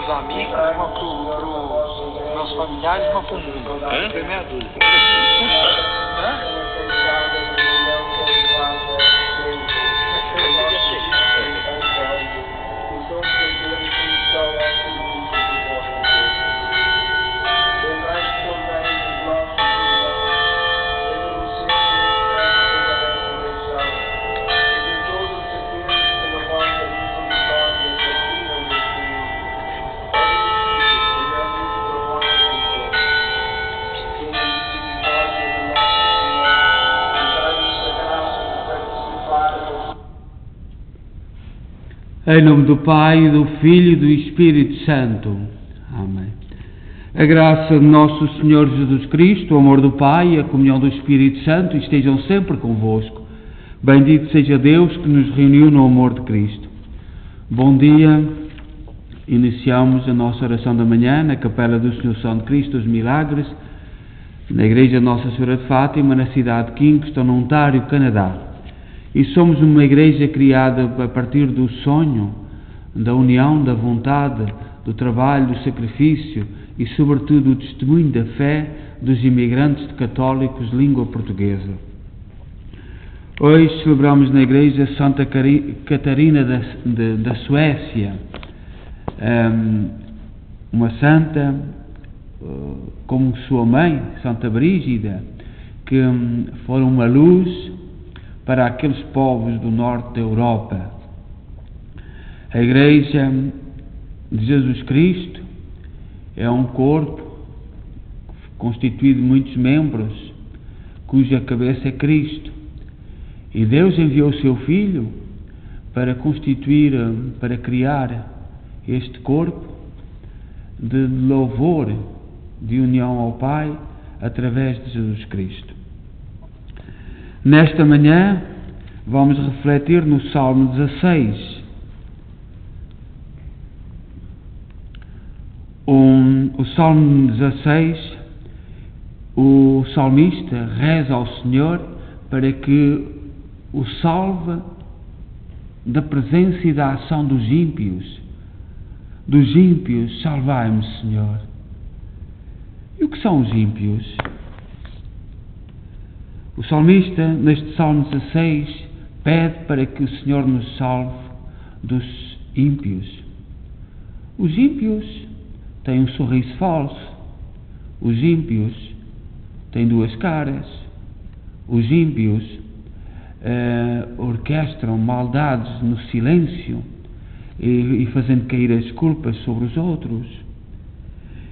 os amigos, uma pros meus familiares, uma pro mundo. Foi meia dúzia. Em nome do Pai, do Filho e do Espírito Santo. Amém. A graça de nosso Senhor Jesus Cristo, o amor do Pai e a comunhão do Espírito Santo estejam sempre convosco. Bendito seja Deus que nos reuniu no amor de Cristo. Bom dia. Iniciamos a nossa oração da manhã na Capela do Senhor São de Cristo dos Milagres, na Igreja Nossa Senhora de Fátima, na cidade de Kingston, no Ontário, Canadá. E somos uma igreja criada a partir do sonho, da união, da vontade, do trabalho, do sacrifício e, sobretudo, do testemunho da fé dos imigrantes católicos de língua portuguesa. Hoje celebramos na igreja Santa Catarina da Suécia, uma santa, como sua mãe, Santa Brígida, que foram uma luz para aqueles povos do norte da Europa. A Igreja de Jesus Cristo é um corpo constituído de muitos membros, cuja cabeça é Cristo. E Deus enviou o seu Filho para constituir, para criar este corpo de louvor, de união ao Pai, através de Jesus Cristo. Nesta manhã vamos refletir no Salmo 16. O Salmo 16, o salmista reza ao Senhor para que o salve da presença e da ação dos ímpios. Dos ímpios, salvai-me, Senhor. E o que são os ímpios? O salmista, neste Salmo 16, pede para que o Senhor nos salve dos ímpios. Os ímpios têm um sorriso falso. Os ímpios têm duas caras. Os ímpios orquestram maldades no silêncio e fazendo cair as culpas sobre os outros.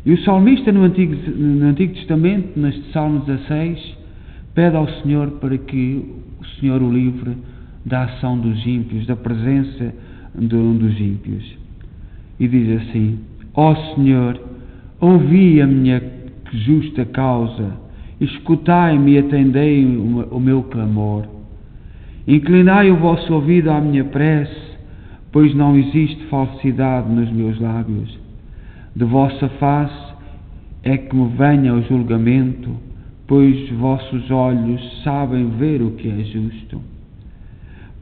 E o salmista no Antigo Testamento, neste Salmo 16, pede ao Senhor para que o Senhor o livre da ação dos ímpios, da presença dos ímpios. E diz assim: ó Senhor, ouvi a minha justa causa, escutai-me e atendei o meu clamor. Inclinai o vosso ouvido à minha prece, pois não existe falsidade nos meus lábios. De vossa face é que me venha o julgamento, pois vossos olhos sabem ver o que é justo.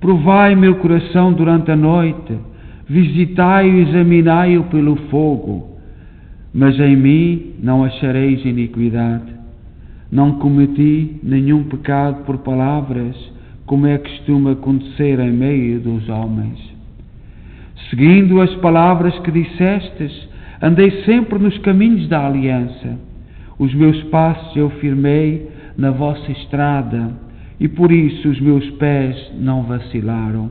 Provai meu coração durante a noite, visitai-o e examinai-o pelo fogo, mas em mim não achareis iniquidade. Não cometi nenhum pecado por palavras, como é costume acontecer em meio dos homens. Seguindo as palavras que dissestes, andei sempre nos caminhos da aliança. Os meus passos eu firmei na vossa estrada, e por isso os meus pés não vacilaram.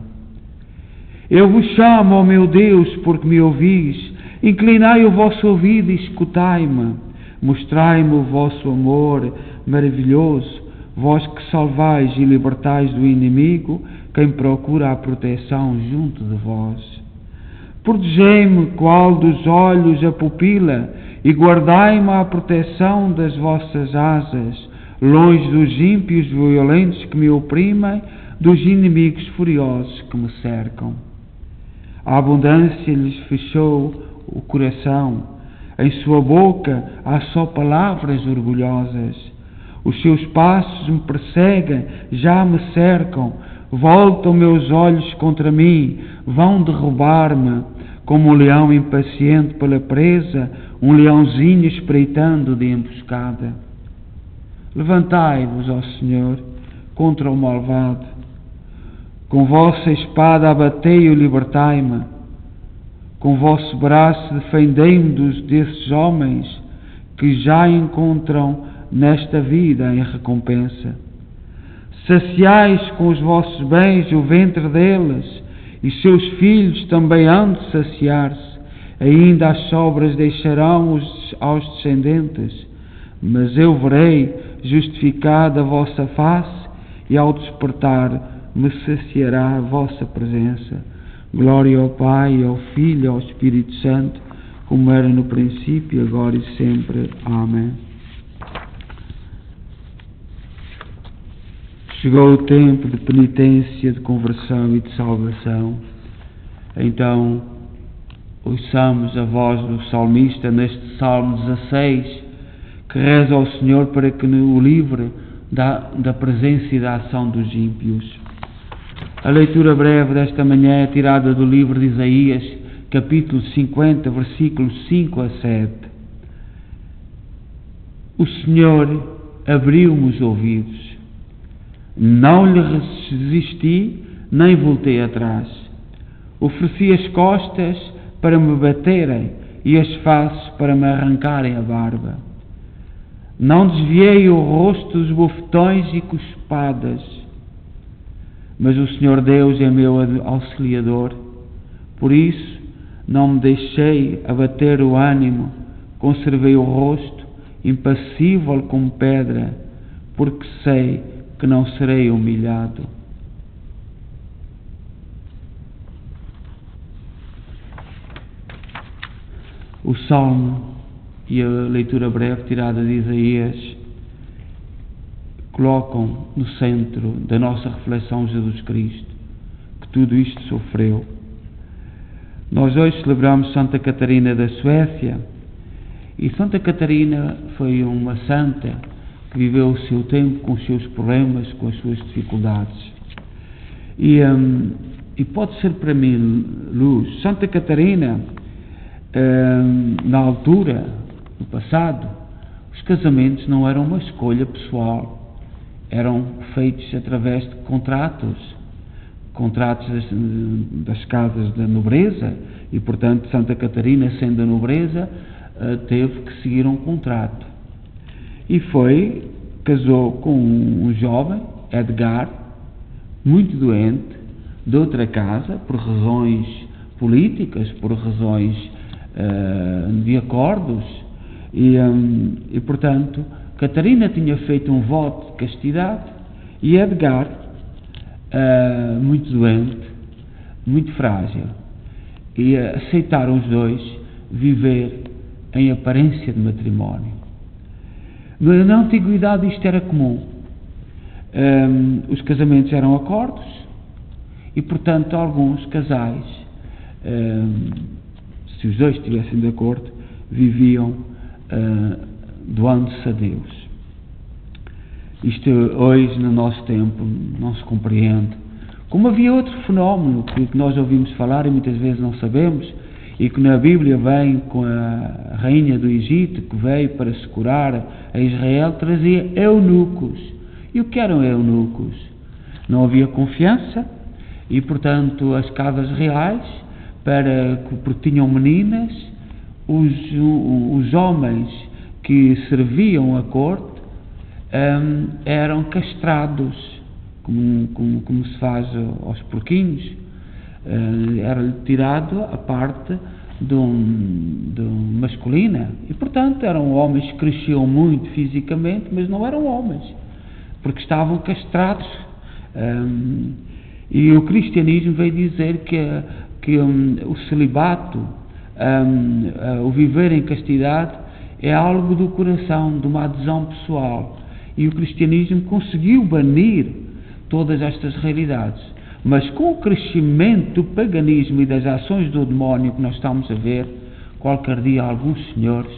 Eu vos chamo, ó meu Deus, porque me ouvis. Inclinai o vosso ouvido e escutai-me. Mostrai-me o vosso amor maravilhoso, vós que salvais e libertais do inimigo, quem procura a proteção junto de vós. Protegei-me qual dos olhos a pupila, e guardai-me à proteção das vossas asas, longe dos ímpios violentos que me oprimem, dos inimigos furiosos que me cercam. A abundância lhes fechou o coração, em sua boca há só palavras orgulhosas. Os seus passos me perseguem, já me cercam, voltam meus olhos contra mim, vão derrubar-me. como um leão impaciente pela presa, um leãozinho espreitando de emboscada. Levantai-vos, ó Senhor, contra o malvado. Com vossa espada abatei-o e libertai-me. Com vosso braço defendei-me desses homens que já encontram nesta vida em recompensa. Saciais com os vossos bens o ventre deles, e seus filhos também hão de saciar-se. Ainda as sobras deixarão aos descendentes, mas eu verei justificada a vossa face, e ao despertar me saciará a vossa presença. Glória ao Pai, ao Filho e ao Espírito Santo, como era no princípio, agora e sempre. Amém. Chegou o tempo de penitência, de conversão e de salvação. Então, ouçamos a voz do salmista neste Salmo 16, que reza ao Senhor para que o livre da presença e da ação dos ímpios. A leitura breve desta manhã é tirada do livro de Isaías, capítulo 50, versículos 5 a 7. O Senhor abriu-me os ouvidos. Não lhe resisti, nem voltei atrás. Ofereci as costas para me baterem e as faces para me arrancarem a barba. Não desviei o rosto dos bofetões e cuspadas. Mas o Senhor Deus é meu auxiliador. Por isso, não me deixei abater o ânimo. Conservei o rosto, impassível como pedra, porque sei que não serei humilhado. O Salmo e a leitura breve tirada de Isaías colocam no centro da nossa reflexão Jesus Cristo, que tudo isto sofreu. Nós hoje celebramos Santa Catarina da Suécia, e Santa Catarina foi uma santa que viveu o seu tempo com os seus problemas, com as suas dificuldades. E pode ser para mim luz. Santa Catarina, na altura, no passado, os casamentos não eram uma escolha pessoal, eram feitos através de contratos das casas da nobreza, e portanto Santa Catarina, sendo a nobreza, teve que seguir um contrato. E casou com um jovem, Edgar, muito doente, de outra casa, por razões políticas, por razões de acordos, e portanto, Catarina tinha feito um voto de castidade, e Edgar, muito doente, muito frágil, e aceitaram os dois viver em aparência de matrimónio. Na antiguidade isto era comum. Os casamentos eram acordos e, portanto, alguns casais, se os dois estivessem de acordo, viviam doando-se a Deus. Isto hoje, no nosso tempo, não se compreende. Como havia outro fenómeno que nós ouvimos falar e muitas vezes não sabemos, e que na Bíblia vem com a rainha do Egito, que veio para se curar a Israel, trazia eunucos. E o que eram eunucos? Não havia confiança, e portanto as casas reais, porque tinham meninas, os homens que serviam a corte eram castrados, como se faz aos porquinhos. Era-lhe tirado a parte masculina, e portanto eram homens que cresciam muito fisicamente, mas não eram homens, porque estavam castrados. E o cristianismo veio dizer que o celibato, o viver em castidade, é algo do coração, de uma adesão pessoal, e o cristianismo conseguiu banir todas estas realidades. Mas com o crescimento do paganismo e das ações do demónio que nós estamos a ver, qualquer dia alguns senhores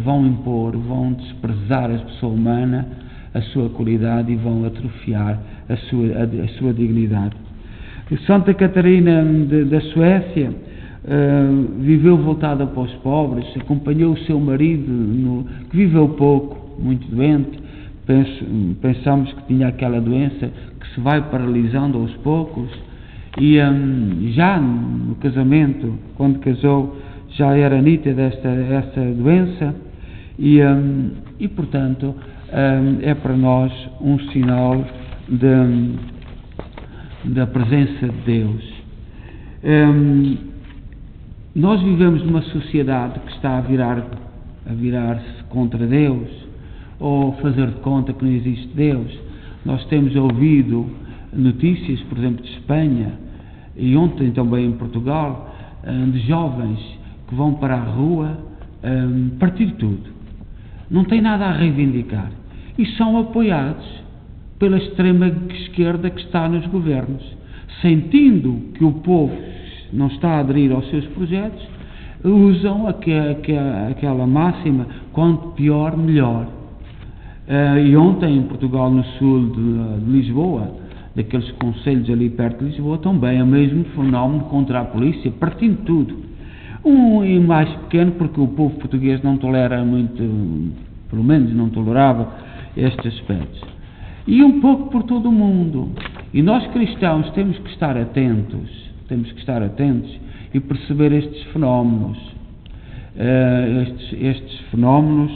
vão desprezar a pessoa humana, a sua qualidade, e vão atrofiar a sua dignidade. Santa Catarina da Suécia viveu voltada para os pobres, acompanhou o seu marido, que viveu pouco, muito doente. Pensamos que tinha aquela doença que se vai paralisando aos poucos, e já no casamento, quando casou, já era nítida essa doença, e portanto é para nós um sinal da presença de Deus. Nós vivemos numa sociedade que está a virar-se contra Deus, ou fazer de conta que não existe Deus. Nós temos ouvido notícias, por exemplo, de Espanha, e ontem também em Portugal, de jovens que vão para a rua partir tudo. Não têm nada a reivindicar. E são apoiados pela extrema esquerda que está nos governos. Sentindo que o povo não está a aderir aos seus projetos, usam aquela máxima: quanto pior, melhor. E ontem em Portugal, no sul de Lisboa, daqueles concelhos ali perto de Lisboa, também é o mesmo fenómeno contra a polícia, partindo tudo. E mais pequeno, porque o povo português não tolera muito, pelo menos não tolerava estes aspectos. E um pouco por todo o mundo. E nós cristãos temos que estar atentos e perceber estes fenómenos, estes fenómenos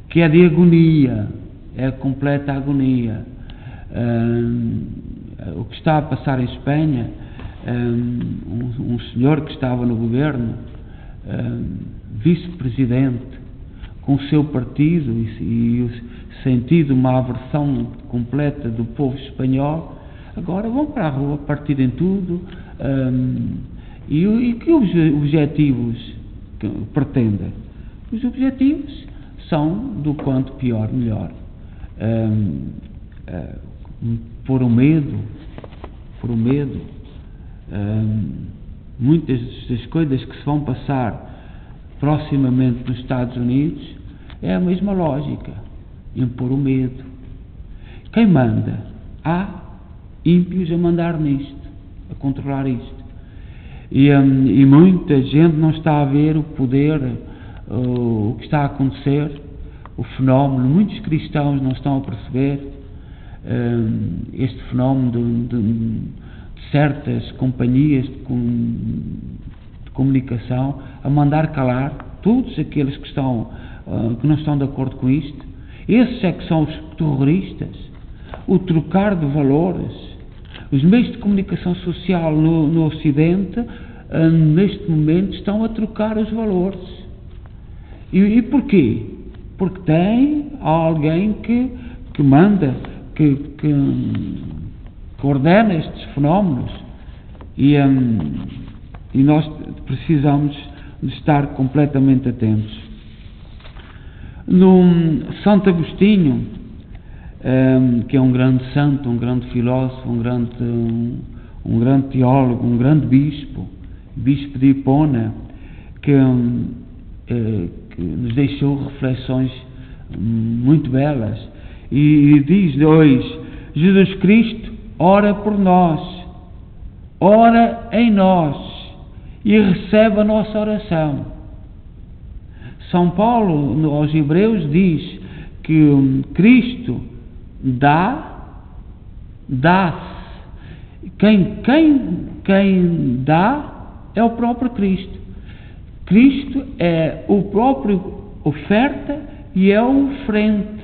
que é de agonia, é completa agonia. O que está a passar em Espanha, um senhor que estava no governo, vice-presidente, com o seu partido e sentido uma aversão completa do povo espanhol, agora vão para a rua, partirem tudo, e que objetivos que pretendem? Os objetivos são do quanto pior, melhor. Por o medo, muitas das coisas que se vão passar proximamente nos Estados Unidos é a mesma lógica, impor o medo. Quem manda? Há ímpios a mandar nisto, a controlar isto. E muita gente não está a ver o poder, o que está a acontecer, o fenómeno. Muitos cristãos não estão a perceber este fenómeno de certas companhias de comunicação a mandar calar todos aqueles que não estão de acordo com isto. Esses é que são os terroristas. O trocar de valores. Os meios de comunicação social no Ocidente, neste momento, estão a trocar os valores. E porquê? Porque tem alguém que manda, que ordena estes fenómenos. E nós precisamos de estar completamente atentos. No Santo Agostinho, que é um grande santo, um grande filósofo, um grande teólogo, um grande bispo de Hipona, que nos deixou reflexões muito belas, e diz hoje: Jesus Cristo ora por nós, ora em nós e recebe a nossa oração. São Paulo aos Hebreus diz que Cristo dá-se. Quem dá é o próprio Cristo. Cristo é o próprio oferta e é o oferente,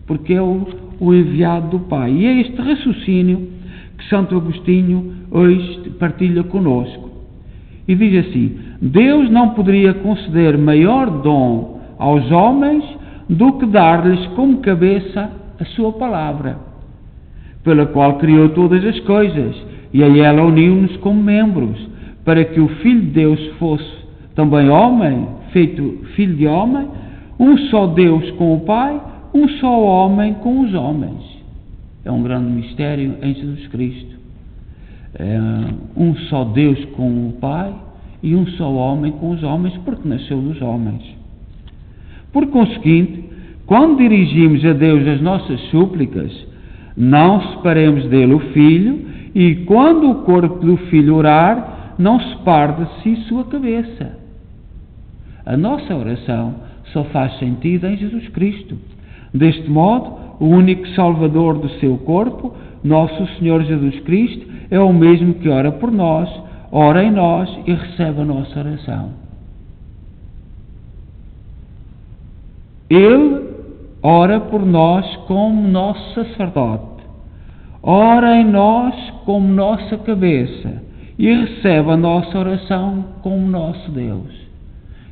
porque é o enviado do Pai. E é este raciocínio que Santo Agostinho hoje partilha conosco. E diz assim: Deus não poderia conceder maior dom aos homens do que dar-lhes como cabeça a sua palavra, pela qual criou todas as coisas, e a ela uniu-nos como membros, para que o Filho de Deus fosse também homem, feito filho de homem, um só Deus com o Pai, um só homem com os homens. É um grande mistério em Jesus Cristo. Um só Deus com o Pai e um só homem com os homens, porque nasceu dos homens. Por conseguinte, quando dirigimos a Deus as nossas súplicas, não separemos dele o Filho, e quando o corpo do Filho orar, não separe de si sua cabeça. A nossa oração só faz sentido em Jesus Cristo. Deste modo, o único Salvador do seu corpo, nosso Senhor Jesus Cristo, é o mesmo que ora por nós, ora em nós e recebe a nossa oração. Ele ora por nós como nosso sacerdote, ora em nós como nossa cabeça e recebe a nossa oração como nosso Deus.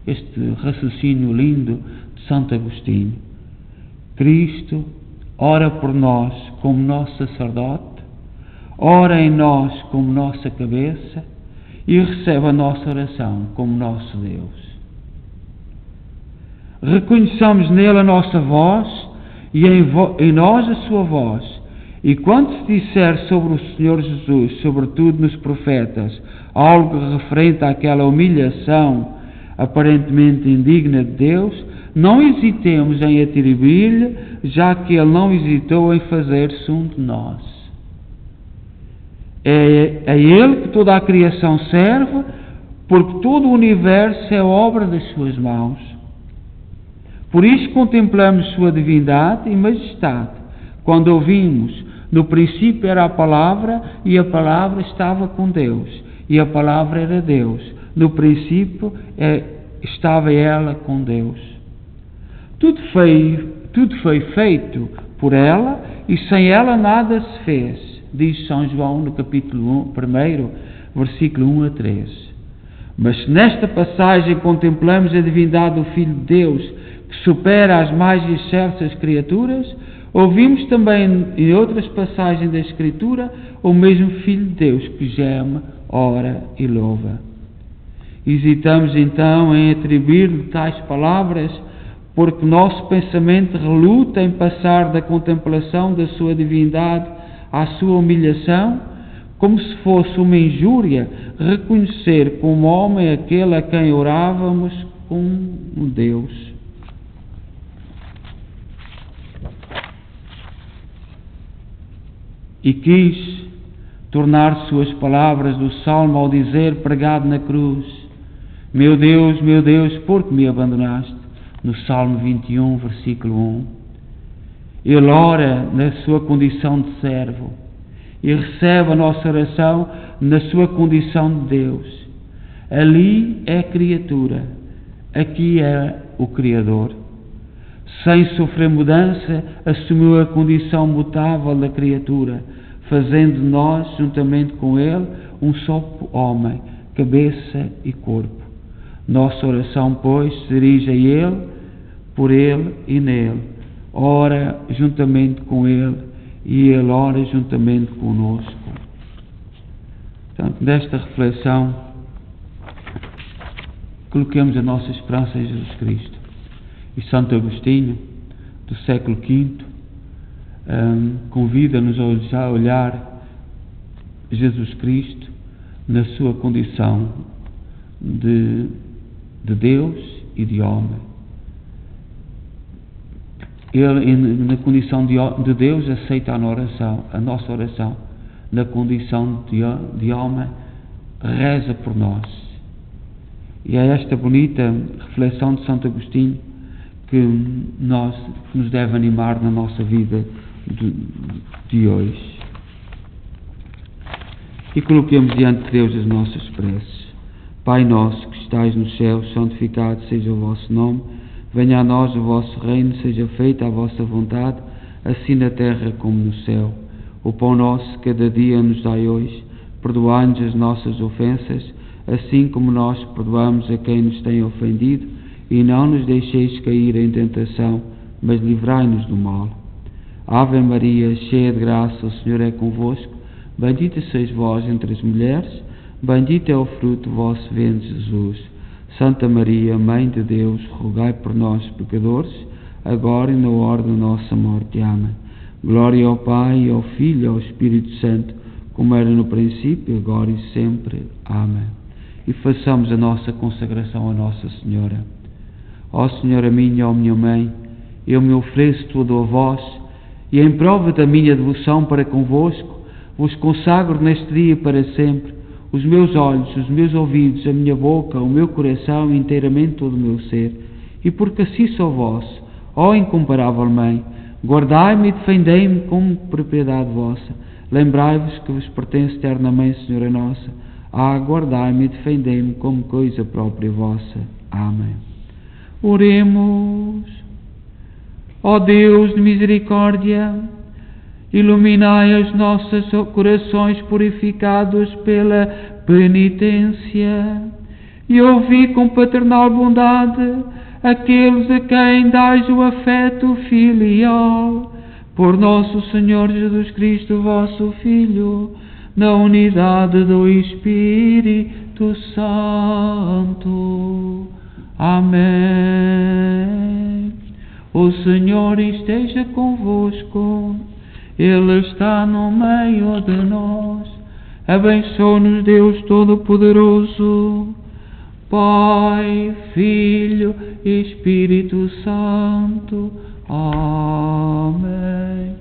Este raciocínio lindo de Santo Agostinho. Cristo ora por nós como nosso sacerdote, ora em nós como nossa cabeça e recebe a nossa oração como nosso Deus. Reconheçamos nele a nossa voz e em nós a sua voz. E quando se disser sobre o Senhor Jesus, sobretudo nos profetas, algo referente àquela humilhação aparentemente indigna de Deus, não hesitemos em atribuir-lhe, já que ele não hesitou em fazer-se um de nós. É a ele que toda a criação serve, porque todo o universo é obra das suas mãos. Por isso contemplamos sua divindade e majestade, quando ouvimos: no princípio era a palavra, e a palavra estava com Deus, e a palavra era Deus. No princípio estava ela com Deus. Tudo foi feito por ela, e sem ela nada se fez, diz São João no capítulo 1, versículo 1 a 3. Mas se nesta passagem contemplamos a divindade do Filho de Deus, que supera as mais excelsas criaturas, ouvimos também em outras passagens da Escritura o mesmo Filho de Deus que geme, ora e louva. Hesitamos então em atribuir-lhe tais palavras, porque nosso pensamento reluta em passar da contemplação da sua divindade à sua humilhação, como se fosse uma injúria reconhecer como homem aquele a quem orávamos como um Deus. E quis tornar suas palavras do Salmo ao dizer, pregado na cruz: meu Deus, por que me abandonaste? No Salmo 21, versículo 1. Ele ora na sua condição de servo e recebe a nossa oração na sua condição de Deus. Ali é criatura, aqui é o Criador. Sem sofrer mudança, assumiu a condição mutável da criatura, fazendo de nós, juntamente com Ele, um só homem, cabeça e corpo. Nossa oração, pois, se dirige a Ele, por Ele e nele. Ora juntamente com Ele e Ele ora juntamente conosco. Portanto, nesta reflexão, coloquemos a nossa esperança em Jesus Cristo. E Santo Agostinho, do século V, convida-nos a olhar Jesus Cristo na sua condição de Deus e de homem. Ele, na condição de Deus, aceita a nossa oração. Na condição de homem, reza por nós. E é esta bonita reflexão de Santo Agostinho que nos deve animar na nossa vida de hoje. E coloquemos diante de Deus as nossas preces. Pai nosso que estais no céu, santificado seja o vosso nome. Venha a nós o vosso reino, seja feita a vossa vontade, assim na terra como no céu. O pão nosso cada dia nos dai hoje. Perdoai-nos as nossas ofensas, assim como nós perdoamos a quem nos tem ofendido. E não nos deixeis cair em tentação, mas livrai-nos do mal. Ave Maria, cheia de graça, o Senhor é convosco. Bendita sois vós entre as mulheres, bendito é o fruto do vosso ventre, Jesus. Santa Maria, Mãe de Deus, rogai por nós, pecadores, agora e na hora da nossa morte. Amém. Glória ao Pai, ao Filho e ao Espírito Santo, como era no princípio, agora e sempre. Amém. E façamos a nossa consagração a Nossa Senhora. Ó Senhora minha, ó minha Mãe, eu me ofereço todo a vós, e em prova da minha devoção para convosco, vos consagro neste dia para sempre os meus olhos, os meus ouvidos, a minha boca, o meu coração, inteiramente todo o meu ser. E porque assim sou vosso, ó incomparável Mãe, guardai-me e defendei-me como propriedade vossa. Lembrai-vos que vos pertence eternamente, Senhora nossa. Guardai-me e defendei-me como coisa própria vossa. Amém. Oremos. Ó Deus de misericórdia, iluminai os nossos corações purificados pela penitência e ouvi com paternal bondade aqueles a quem dais o afeto filial, por nosso Senhor Jesus Cristo, vosso Filho, na unidade do Espírito Santo. Amém. O Senhor esteja convosco, Ele está no meio de nós. Abençoe-nos Deus Todo-Poderoso, Pai, Filho e Espírito Santo. Amém.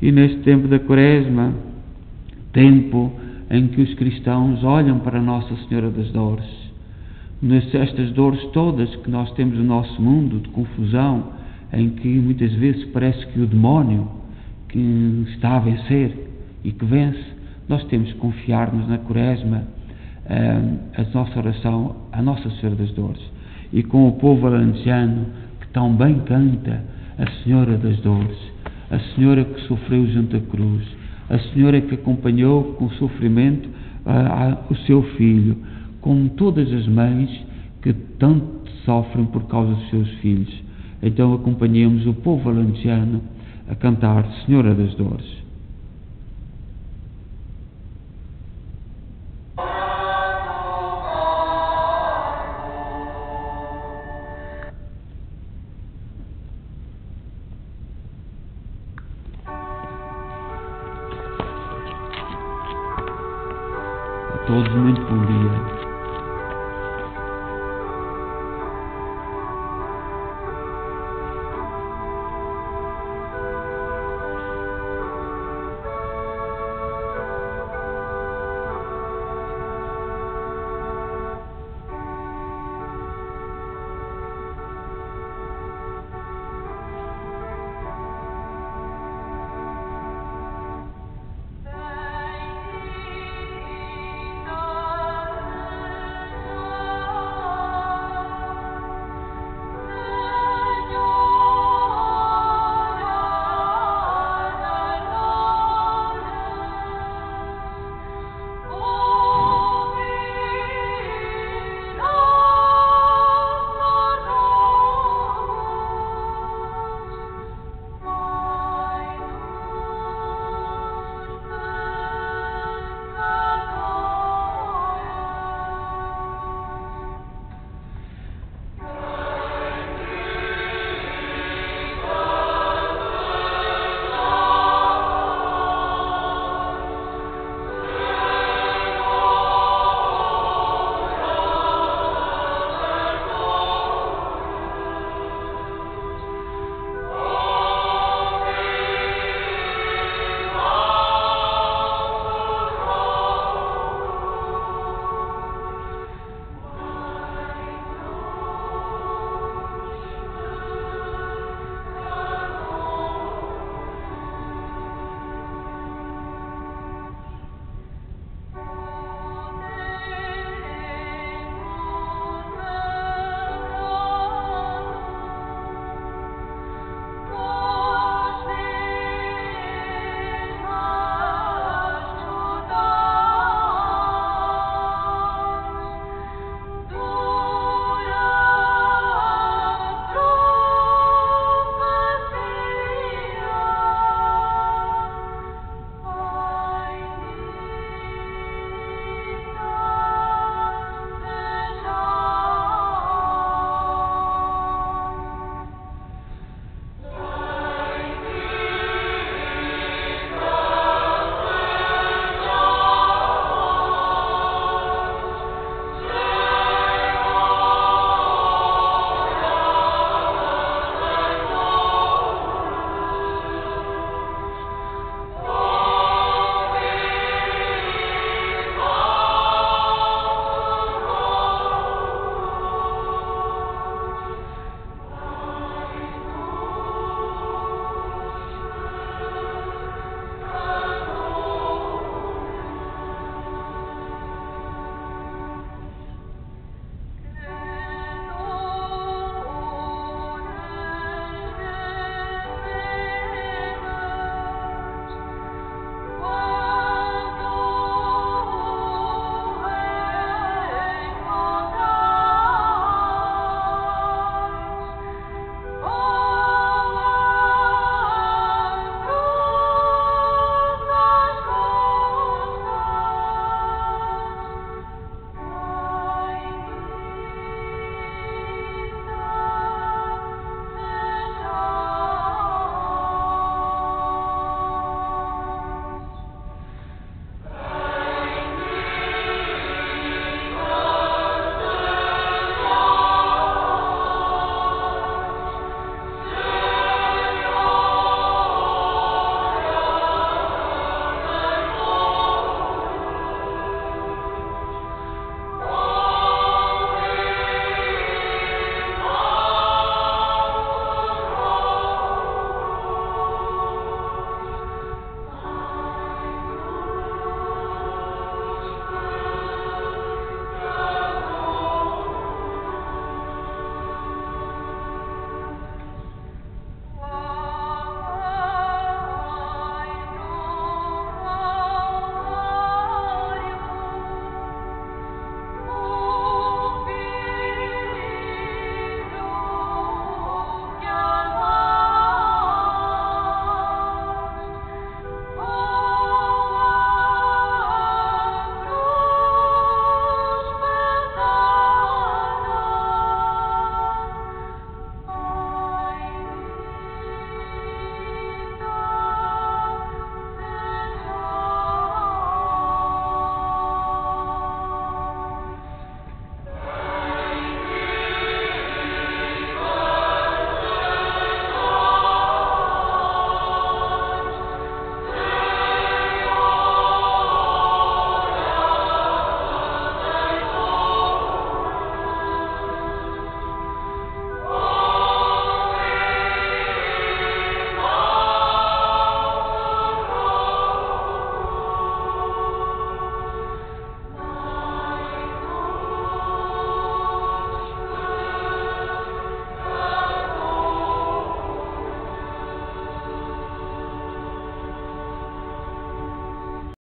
E neste tempo da Quaresma, tempo em que os cristãos olham para Nossa Senhora das Dores, nestas dores todas que nós temos no nosso mundo, de confusão, em que muitas vezes parece que o demónio que está a vencer e que vence, nós temos que confiar-nos na Quaresma, a nossa oração à Nossa Senhora das Dores, e com o povo alentejano que tão bem canta a Senhora das Dores, a Senhora que sofreu junto à cruz, a Senhora que acompanhou com sofrimento o seu filho, como todas as mães que tanto sofrem por causa dos seus filhos. Então acompanhemos o povo alentejano a cantar Senhora das Dores. A todos muito bom dia.